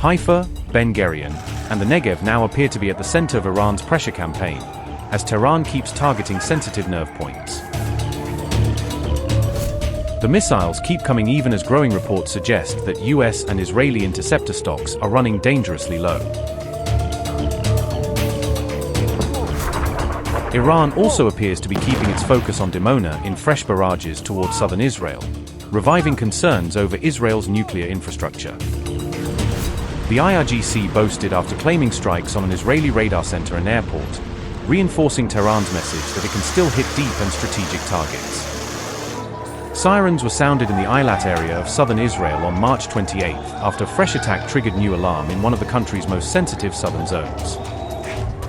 Haifa, Ben Gurion, and the Negev now appear to be at the center of Iran's pressure campaign, as Tehran keeps targeting sensitive nerve points. The missiles keep coming even as growing reports suggest that US and Israeli interceptor stocks are running dangerously low. Iran also appears to be keeping its focus on Dimona in fresh barrages towards southern Israel, reviving concerns over Israel's nuclear infrastructure. The IRGC boasted after claiming strikes on an Israeli radar center and airport, reinforcing Tehran's message that it can still hit deep and strategic targets. Sirens were sounded in the Eilat area of southern Israel on March 28 after a fresh attack triggered new alarm in one of the country's most sensitive southern zones.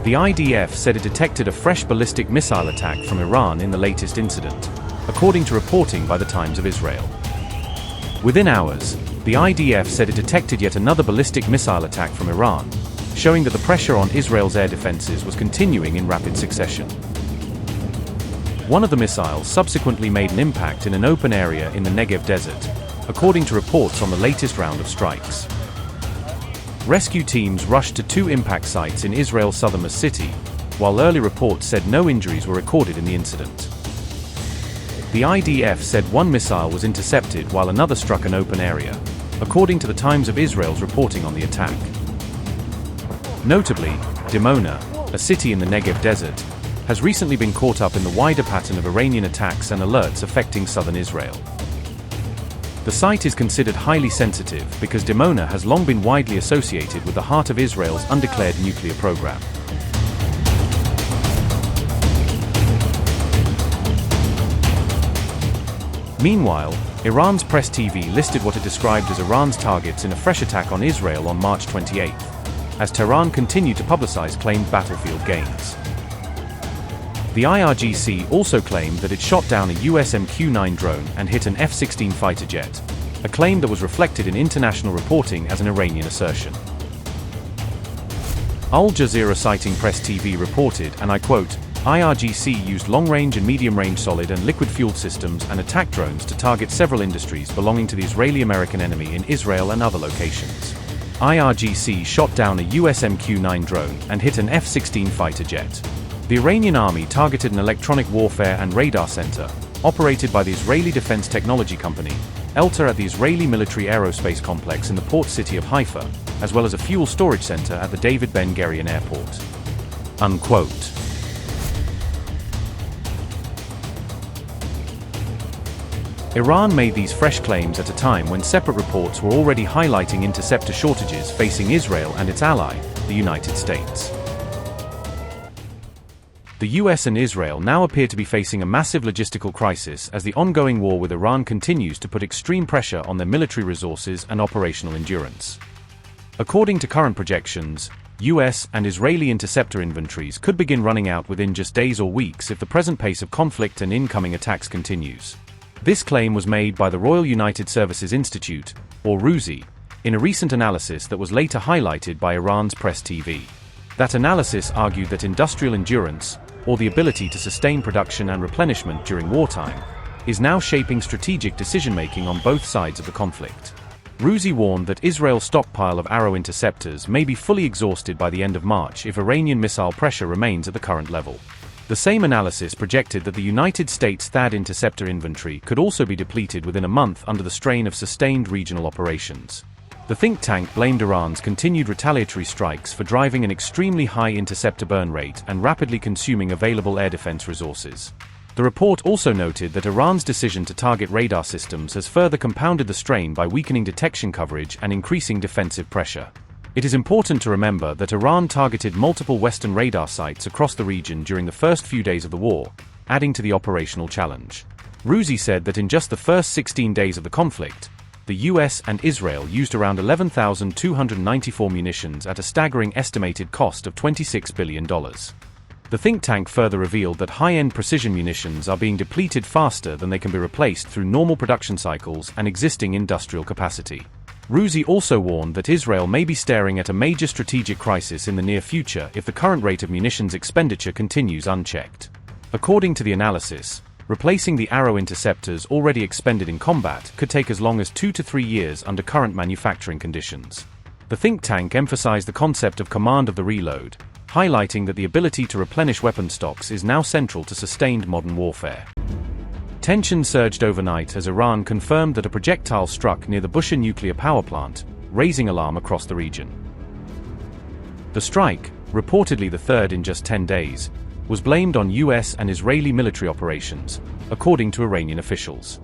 The IDF said it detected a fresh ballistic missile attack from Iran in the latest incident, according to reporting by the Times of Israel. Within hours, the IDF said it detected yet another ballistic missile attack from Iran, showing that the pressure on Israel's air defenses was continuing in rapid succession. One of the missiles subsequently made an impact in an open area in the Negev desert, according to reports on the latest round of strikes. Rescue teams rushed to two impact sites in Israel's southernmost city, while early reports said no injuries were recorded in the incident. The IDF said one missile was intercepted while another struck an open area, according to the Times of Israel's reporting on the attack. Notably, Dimona, a city in the Negev desert, has recently been caught up in the wider pattern of Iranian attacks and alerts affecting southern Israel. The site is considered highly sensitive because Dimona has long been widely associated with the heart of Israel's undeclared nuclear program. Meanwhile, Iran's press TV listed what it described as Iran's targets in a fresh attack on Israel on March 28, as Tehran continued to publicize claimed battlefield gains. The IRGC also claimed that it shot down a US MQ-9 drone and hit an F-16 fighter jet, a claim that was reflected in international reporting as an Iranian assertion. Al Jazeera citing Press TV reported, and I quote, IRGC used long-range and medium-range solid and liquid-fueled systems and attack drones to target several industries belonging to the Israeli-American enemy in Israel and other locations. IRGC shot down a US MQ-9 drone and hit an F-16 fighter jet. The Iranian army targeted an electronic warfare and radar center, operated by the Israeli defense technology company, Eilat, at the Israeli military aerospace complex in the port city of Haifa, as well as a fuel storage center at the David Ben Gurion airport. Unquote. Iran made these fresh claims at a time when separate reports were already highlighting interceptor shortages facing Israel and its ally, the United States. The US and Israel now appear to be facing a massive logistical crisis as the ongoing war with Iran continues to put extreme pressure on their military resources and operational endurance. According to current projections, US and Israeli interceptor inventories could begin running out within just days or weeks if the present pace of conflict and incoming attacks continues. This claim was made by the Royal United Services Institute, or RUSI, in a recent analysis that was later highlighted by Iran's Press TV. That analysis argued that industrial endurance, or the ability to sustain production and replenishment during wartime, is now shaping strategic decision-making on both sides of the conflict. RUSI warned that Israel's stockpile of Arrow interceptors may be fully exhausted by the end of March if Iranian missile pressure remains at the current level. The same analysis projected that the United States THAAD interceptor inventory could also be depleted within a month under the strain of sustained regional operations. The think tank blamed Iran's continued retaliatory strikes for driving an extremely high interceptor burn rate and rapidly consuming available air defense resources. The report also noted that Iran's decision to target radar systems has further compounded the strain by weakening detection coverage and increasing defensive pressure. It is important to remember that Iran targeted multiple Western radar sites across the region during the first few days of the war, adding to the operational challenge. RUSI said that in just the first 16 days of the conflict, the US and Israel used around 11,294 munitions at a staggering estimated cost of $26 billion. The think tank further revealed that high-end precision munitions are being depleted faster than they can be replaced through normal production cycles and existing industrial capacity. RUSI also warned that Israel may be staring at a major strategic crisis in the near future if the current rate of munitions expenditure continues unchecked. According to the analysis, replacing the Arrow interceptors already expended in combat could take as long as 2 to 3 years under current manufacturing conditions. The think tank emphasized the concept of command of the reload, highlighting that the ability to replenish weapon stocks is now central to sustained modern warfare. Tensions surged overnight as Iran confirmed that a projectile struck near the Bushehr nuclear power plant, raising alarm across the region. The strike, reportedly the third in just 10 days, was blamed on US and Israeli military operations, according to Iranian officials.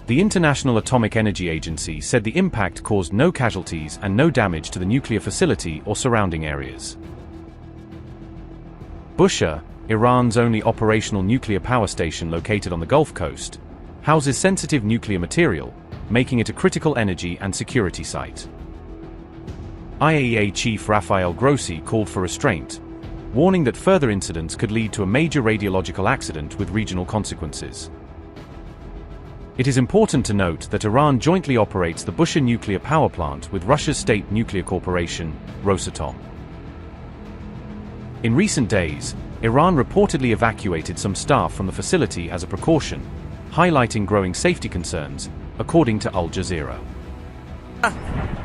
The International Atomic Energy Agency said the impact caused no casualties and no damage to the nuclear facility or surrounding areas. Bushehr, Iran's only operational nuclear power station located on the Gulf Coast, houses sensitive nuclear material, making it a critical energy and security site. IAEA Chief Rafael Grossi called for restraint, warning that further incidents could lead to a major radiological accident with regional consequences. It is important to note that Iran jointly operates the Bushehr nuclear power plant with Russia's state nuclear corporation, Rosatom. In recent days, Iran reportedly evacuated some staff from the facility as a precaution, highlighting growing safety concerns, according to Al Jazeera.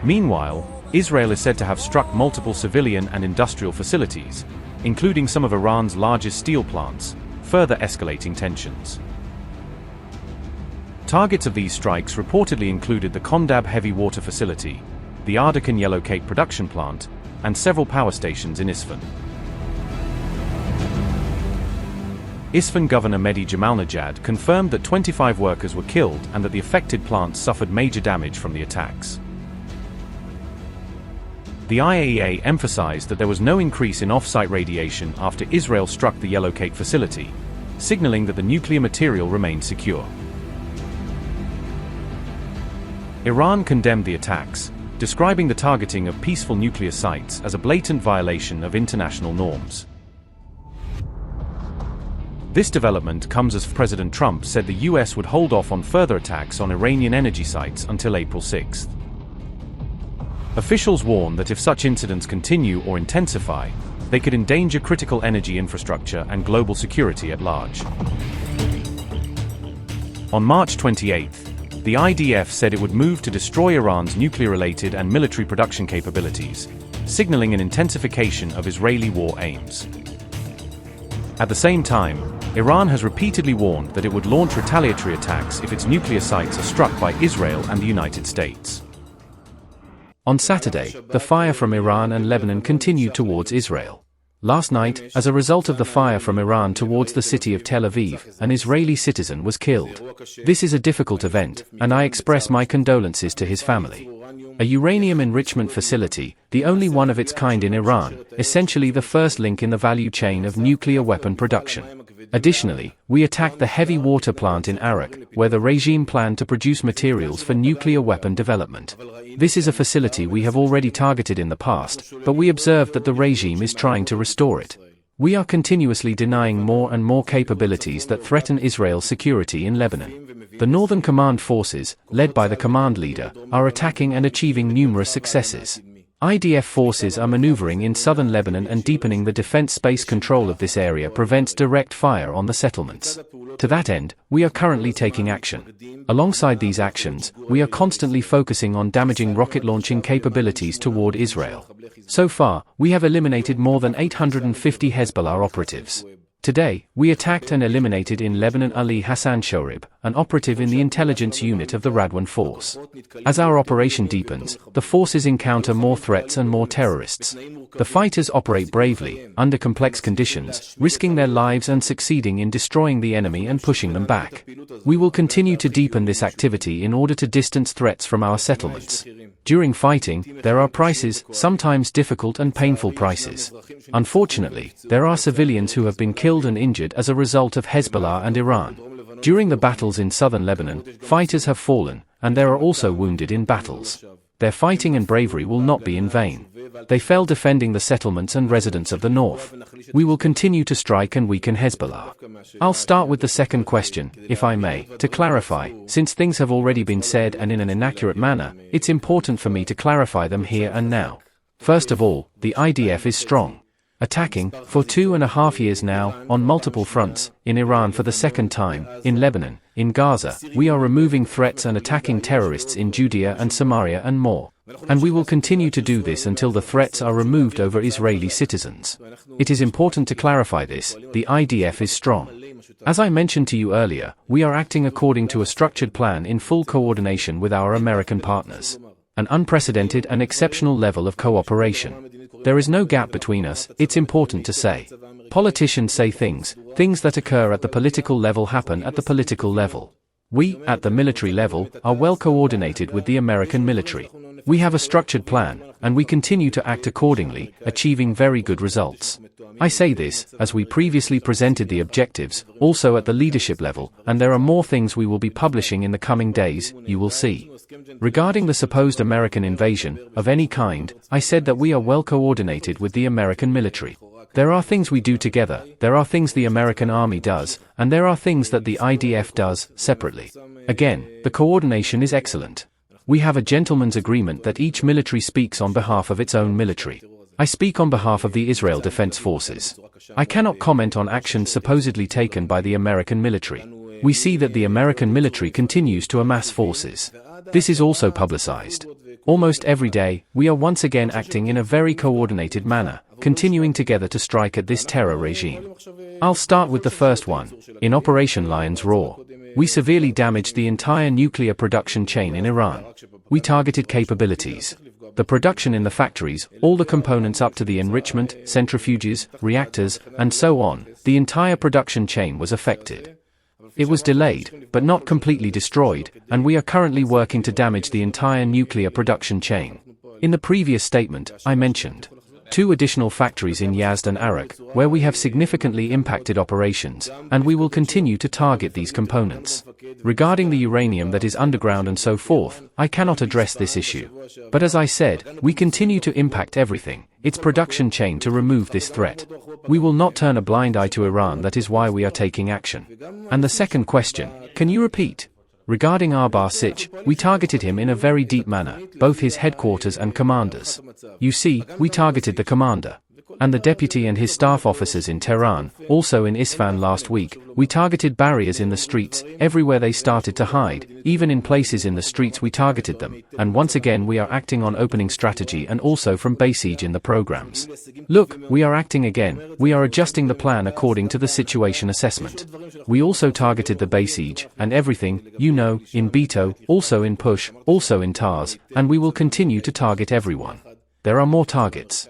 Meanwhile, Israel is said to have struck multiple civilian and industrial facilities, including some of Iran's largest steel plants, further escalating tensions. Targets of these strikes reportedly included the Kondab heavy water facility, the Ardakan yellowcake production plant, and several power stations in Isfahan. Isfahan Governor Mehdi Jamalnejad confirmed that 25 workers were killed and that the affected plants suffered major damage from the attacks. The IAEA emphasized that there was no increase in off-site radiation after Israel struck the yellowcake facility, signaling that the nuclear material remained secure. Iran condemned the attacks, describing the targeting of peaceful nuclear sites as a blatant violation of international norms. This development comes as President Trump said the US would hold off on further attacks on Iranian energy sites until April 6. Officials warn that if such incidents continue or intensify, they could endanger critical energy infrastructure and global security at large. On March 28, the IDF said it would move to destroy Iran's nuclear-related and military production capabilities, signaling an intensification of Israeli war aims. At the same time, Iran has repeatedly warned that it would launch retaliatory attacks if its nuclear sites are struck by Israel and the United States. On Saturday, the fire from Iran and Lebanon continued towards Israel. Last night, as a result of the fire from Iran towards the city of Tel Aviv, an Israeli citizen was killed. This is a difficult event, and I express my condolences to his family. A uranium enrichment facility, the only one of its kind in Iran, essentially the first link in the value chain of nuclear weapon production. Additionally, we attacked the heavy water plant in Arak, where the regime planned to produce materials for nuclear weapon development. This is a facility we have already targeted in the past, but we observed that the regime is trying to restore it. We are continuously denying more and more capabilities that threaten Israel's security in Lebanon. The Northern Command forces, led by the command leader, are attacking and achieving numerous successes. IDF forces are maneuvering in southern Lebanon, and deepening the defense space control of this area prevents direct fire on the settlements. To that end, we are currently taking action. Alongside these actions, we are constantly focusing on damaging rocket launching capabilities toward Israel. So far, we have eliminated more than 850 Hezbollah operatives. Today, we attacked and eliminated in Lebanon Ali Hassan Shorib, an operative in the intelligence unit of the Radwan force. As our operation deepens, the forces encounter more threats and more terrorists. The fighters operate bravely, under complex conditions, risking their lives and succeeding in destroying the enemy and pushing them back. We will continue to deepen this activity in order to distance threats from our settlements. During fighting, there are prices, sometimes difficult and painful prices. Unfortunately, there are civilians who have been killed and injured as a result of Hezbollah and Iran. During the battles in southern Lebanon, fighters have fallen, and there are also wounded in battles. Their fighting and bravery will not be in vain. They fell defending the settlements and residents of the north. We will continue to strike and weaken Hezbollah. I'll start with the second question, if I may, to clarify. Since things have already been said and in an inaccurate manner, it's important for me to clarify them here and now. First of all, the IDF is strong. Attacking, for 2.5 years now, on multiple fronts, in Iran for the second time, in Lebanon, in Gaza, we are removing threats and attacking terrorists in Judea and Samaria and more. And we will continue to do this until the threats are removed over Israeli citizens. It is important to clarify this: the IDF is strong. As I mentioned to you earlier, we are acting according to a structured plan in full coordination with our American partners. An unprecedented and exceptional level of cooperation. There is no gap between us, it's important to say. Politicians say things that occur at the political level happen at the political level. We, at the military level, are well coordinated with the American military. We have a structured plan, and we continue to act accordingly, achieving very good results. I say this, as we previously presented the objectives, also at the leadership level, and there are more things we will be publishing in the coming days, you will see. Regarding the supposed American invasion, of any kind, I said that we are well coordinated with the American military. There are things we do together, there are things the American Army does, and there are things that the IDF does, separately. Again, the coordination is excellent. We have a gentleman's agreement that each military speaks on behalf of its own military. I speak on behalf of the Israel Defense Forces. I cannot comment on actions supposedly taken by the American military. We see that the American military continues to amass forces. This is also publicized. Almost every day, we are once again acting in a very coordinated manner, continuing together to strike at this terror regime. I'll start with the first one. In Operation Lion's Roar, we severely damaged the entire nuclear production chain in Iran. We targeted capabilities. The production in the factories, all the components up to the enrichment, centrifuges, reactors, and so on, the entire production chain was affected. It was delayed, but not completely destroyed, and we are currently working to damage the entire nuclear production chain. In the previous statement, I mentioned 2 additional factories in Yazd and Arak, where we have significantly impacted operations, and we will continue to target these components. Regarding the uranium that is underground and so forth, I cannot address this issue. But as I said, we continue to impact everything, its production chain, to remove this threat. We will not turn a blind eye to Iran, that is why we are taking action. And the second question, can you repeat? Regarding Arbar Sich, we targeted him in a very deep manner, both his headquarters and commanders. You see, we targeted the commander and the deputy and his staff officers in Tehran, also in Isfahan last week. We targeted barriers in the streets, everywhere they started to hide, even in places in the streets we targeted them, and once again we are acting on opening strategy and also from base siege in the programs. Look, we are acting again, we are adjusting the plan according to the situation assessment. We also targeted the base siege, and everything, you know, in Beto, also in Push, also in Tars, and we will continue to target everyone. There are more targets.